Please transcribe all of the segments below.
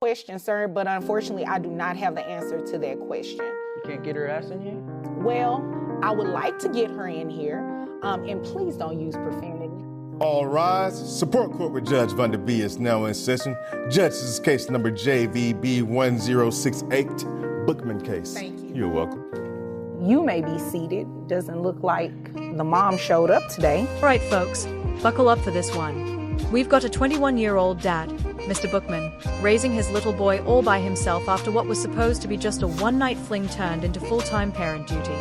question, sir, but unfortunately, I do not have the answer to that question. You can't get her ass in here? Well, I would like to get her in here, and please don't use profanity. All rise. Support Court with Judge Van B is now in session. Judge, this is case number JVB1068, Bookman case. Thank you. You're welcome. You may be seated. Doesn't look like the mom showed up today. All right, folks, buckle up for this one. We've got a 21-year-old dad, Mr. Bookman, raising his little boy all by himself after what was supposed to be just a one-night fling turned into full-time parent duty.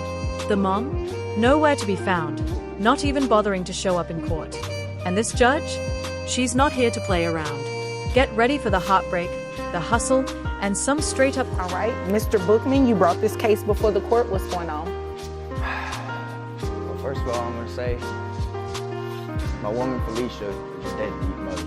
The mom? Nowhere to be found, not even bothering to show up in court. And this judge? She's not here to play around. Get ready for the heartbreak, the hustle, and some straight-up... All right, Mr. Bookman, you brought this case before the court. What's going on? Well, first of all, I'm going to say my woman, Felicia, is a deadbeat mother.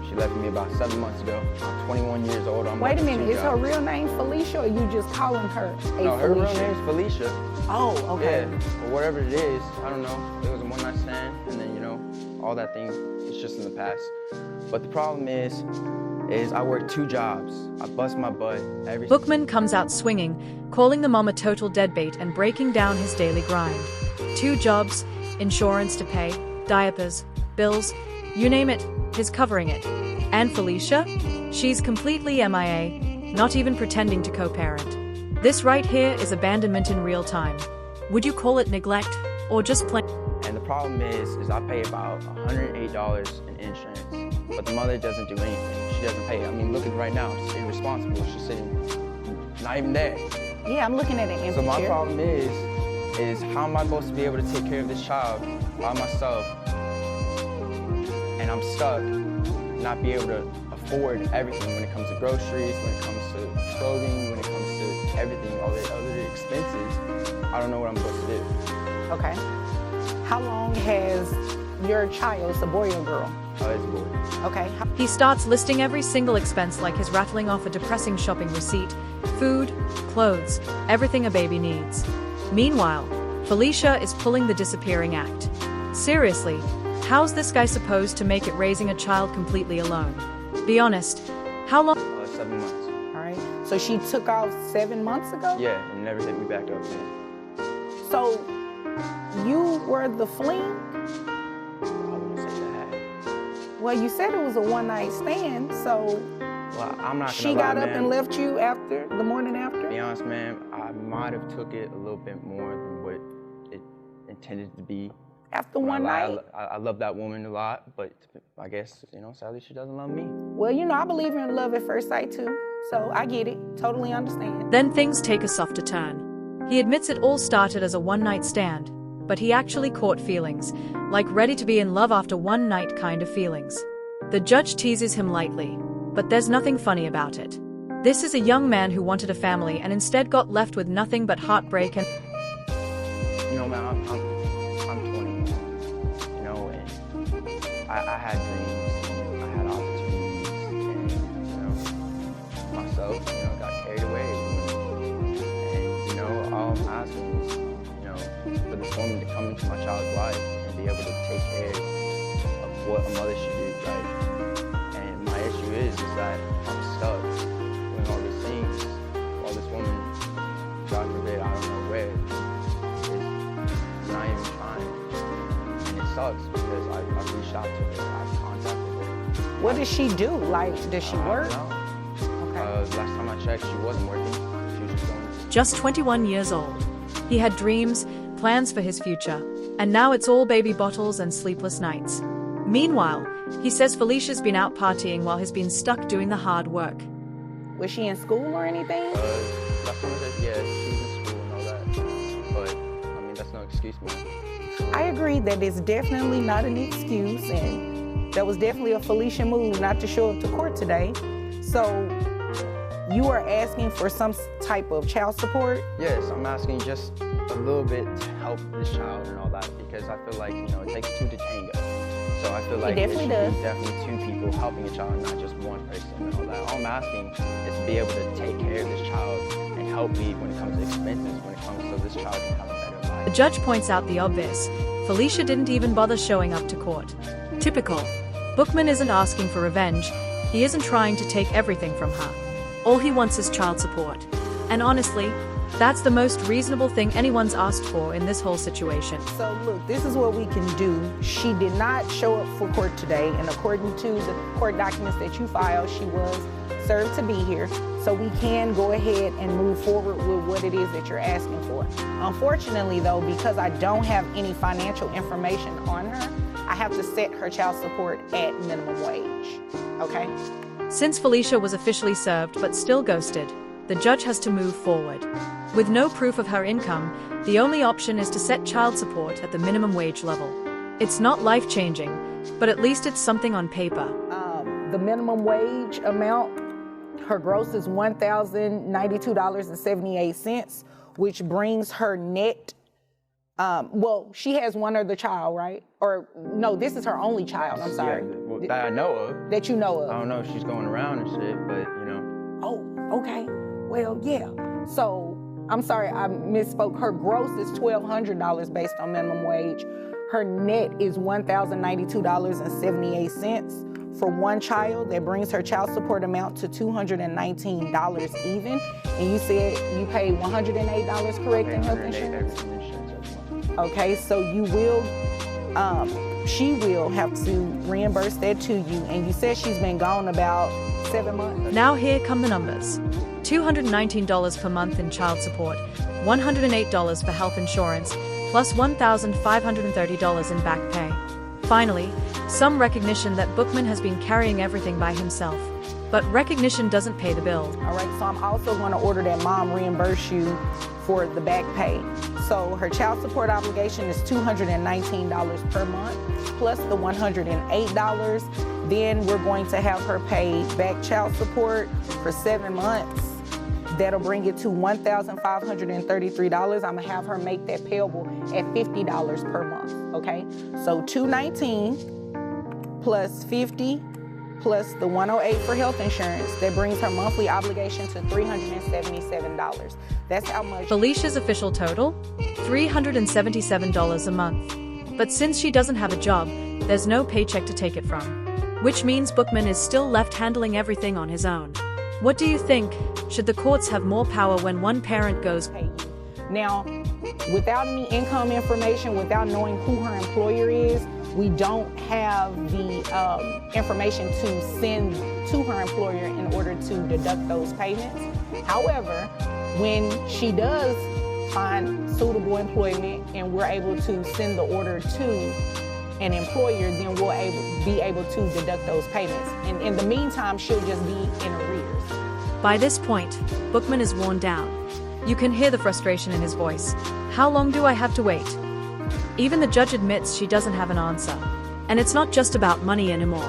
She left me about 7 months ago. I'm 21 years old. Wait a minute, is her real name Felicia, or are you just calling her No, her real name's Felicia. Oh, okay. Yeah, or whatever it is, I don't know. It was a one-night stand, and then, all that thing, it's just in the past. But the problem is I work 2 jobs. I bust my butt every... Bookman comes out swinging, calling the mom a total deadbeat and breaking down his daily grind. 2 jobs, insurance to pay, diapers, bills, you name it, he's covering it. And Felicia? She's completely MIA, not even pretending to co-parent. This right here is abandonment in real time. Would you call it neglect, or just plain? And the problem is I pay about $108 in insurance, but the mother doesn't do anything. She doesn't pay. I mean, look at right now, she's irresponsible. She's sitting, not even there. Yeah, I'm looking at an empty So my chair. problem is how am I supposed to be able to take care of this child by myself, and I'm stuck, not be able to afford everything when it comes to groceries, when it comes to clothing, when it comes to everything, all the other expenses. I don't know what I'm supposed to do. Okay. How long has your child, it's a boy or girl? Oh, it's a boy. Okay. He starts listing every single expense like he's rattling off a depressing shopping receipt. Food, clothes, everything a baby needs. Meanwhile, Felicia is pulling the disappearing act. Seriously, how's this guy supposed to make it raising a child completely alone? Be honest, how long? 7 months. All right. So she took off 7 months ago? Yeah, and never hit me back up again. So you were the fling? I wouldn't say that. Well, you said it was a one-night stand, so Well, I'm not gonna she lie, got up man. and left you after, the morning after? To be honest, man, I might have took it a little bit more than what it intended to be. After one night? I love that woman a lot, but I guess, sadly she doesn't love me. Well, I believe in love at first sight too, so I get it, totally understand. Then things take a softer turn. He admits it all started as a one-night stand, but he actually caught feelings, like ready to be in love after one night kind of feelings. The judge teases him lightly, but there's nothing funny about it. This is a young man who wanted a family and instead got left with nothing but heartbreak and... Man, I'm 21, and I had dreams, and I had opportunities, and, myself, got carried away. And, all I'm asking is, for this woman to come into my child's life and be able to take care of what a mother should do, right? And my issue is that I'm stuck doing all these things while this woman, God forbid, I don't know where, not even trying, and it sucks because I've reached out to her, I've contacted her. What does she do? Like, does she work? No. Okay. Last time I checked, she wasn't working. She was just going. Just 21 years old. He had dreams, plans for his future, and now it's all baby bottles and sleepless nights. Meanwhile, he says Felicia's been out partying while he's been stuck doing the hard work. Was she in school or anything? Last time I checked, yeah, she was in school and all that, but that's no excuse, man. I agree that it's definitely not an excuse, and that was definitely a Felicia move not to show up to court today. So you are asking for some type of child support? Yes, I'm asking just a little bit to help this child and all that, because I feel like, it takes 2 to tango. So I feel like it should be definitely 2 people helping a child, not just one person and all that. All I'm asking is to be able to take care of this child and help me when it comes to expenses, when it comes so this child can have a better life. The judge points out the obvious. Felicia didn't even bother showing up to court. Typical. Bookman isn't asking for revenge. He isn't trying to take everything from her. All he wants is child support. And honestly, that's the most reasonable thing anyone's asked for in this whole situation. So look, this is what we can do. She did not show up for court today, and according to the court documents that you filed, she was served to be here. So we can go ahead and move forward with what it is that you're asking for. Unfortunately though, because I don't have any financial information on her, I have to set her child support at minimum wage, okay? Since Felicia was officially served but still ghosted, the judge has to move forward. With no proof of her income, the only option is to set child support at the minimum wage level. It's not life-changing, but at least it's something on paper. The minimum wage amount, her gross is $1,092.78, which brings her net, well, she has one other child, right? Or no, this is her only child, I'm sorry. Yeah, well, that I know of. That you know of. I don't know if she's going around and shit, but you know. Oh, okay. Well, yeah. So, I'm sorry, I misspoke. Her gross is $1,200 based on minimum wage. Her net is $1,092.78. For one child, that brings her child support amount to $219 even. And you said you paid $108, correct, in health insurance? Okay, so you will, she will have to reimburse that to you. And you said she's been gone about 7 months. Now here come the numbers. $219 per month in child support, $108 for health insurance, plus $1,530 in back pay. Finally, some recognition that Bookman has been carrying everything by himself. But recognition doesn't pay the bill. All right, so I'm also going to order that mom reimburse you for the back pay. So her child support obligation is $219 per month, plus the $108. Then we're going to have her pay back child support for 7 months. That'll bring it to $1,533. I'm gonna have her make that payable at $50 per month, okay? So $219 plus $50 plus the $108 for health insurance, that brings her monthly obligation to $377. That's how much. Felicia's official total? $377 a month. But since she doesn't have a job, there's no paycheck to take it from. Which means Bookman is still left handling everything on his own. What do you think? Should the courts have more power when one parent goes? Now, without any income information, without knowing who her employer is, we don't have the information to send to her employer in order to deduct those payments. However, when she does find suitable employment and we're able to send the order to an employer, then we'll be able to deduct those payments. And in the meantime, she'll just be in arrears. By this point, Bookman is worn down. You can hear the frustration in his voice. How long do I have to wait? Even the judge admits she doesn't have an answer. And it's not just about money anymore.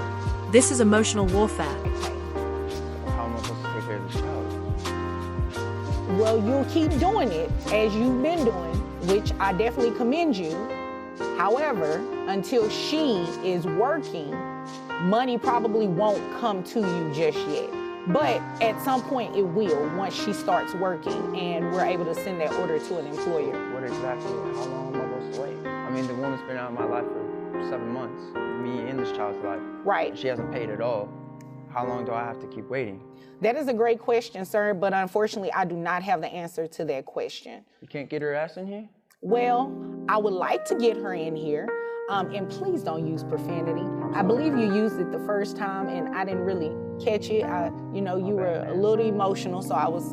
This is emotional warfare. How am I supposed to take care of this child? Well, you'll keep doing it as you've been doing, which I definitely commend you. However, until she is working, money probably won't come to you just yet. But at some point it will, once she starts working and we're able to send that order to an employer. What exactly, how long am I supposed to wait? I mean, the woman's been out of my life for 7 months, me in this child's life. Right. She hasn't paid at all. How long do I have to keep waiting? That is a great question, sir, but unfortunately I do not have the answer to that question. You can't get her ass in here? Well, I would like to get her in here, and please don't use profanity. I believe you used it the first time and I didn't really catch it. You were a little emotional, so I was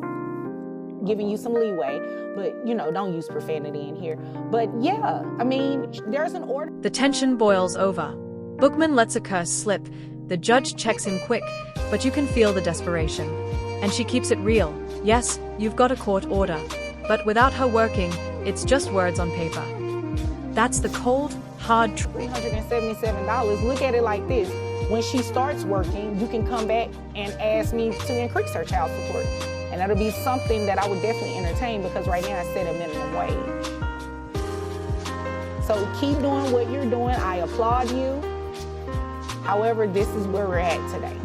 giving you some leeway, but don't use profanity in here. But yeah, I mean, there's an order. The tension boils over. Bookman lets a curse slip. The judge checks him quick, but you can feel the desperation. And she keeps it real. Yes, you've got a court order. But without her working, it's just words on paper. That's the cold, hard truth. $377. Look at it like this. When she starts working, you can come back and ask me to increase her child support. And that'll be something that I would definitely entertain, because right now I set a minimum wage. So keep doing what you're doing. I applaud you. However, this is where we're at today.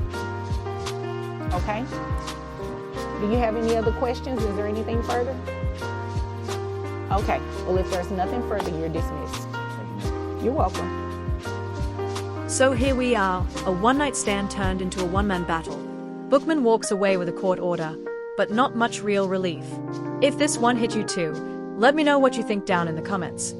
Okay? Do you have any other questions? Is there anything further? Okay. Well, if there's nothing further, you're dismissed. You're welcome. So here we are, a one-night stand turned into a one-man battle. Bookman walks away with a court order, but not much real relief. If this one hit you too, let me know what you think down in the comments.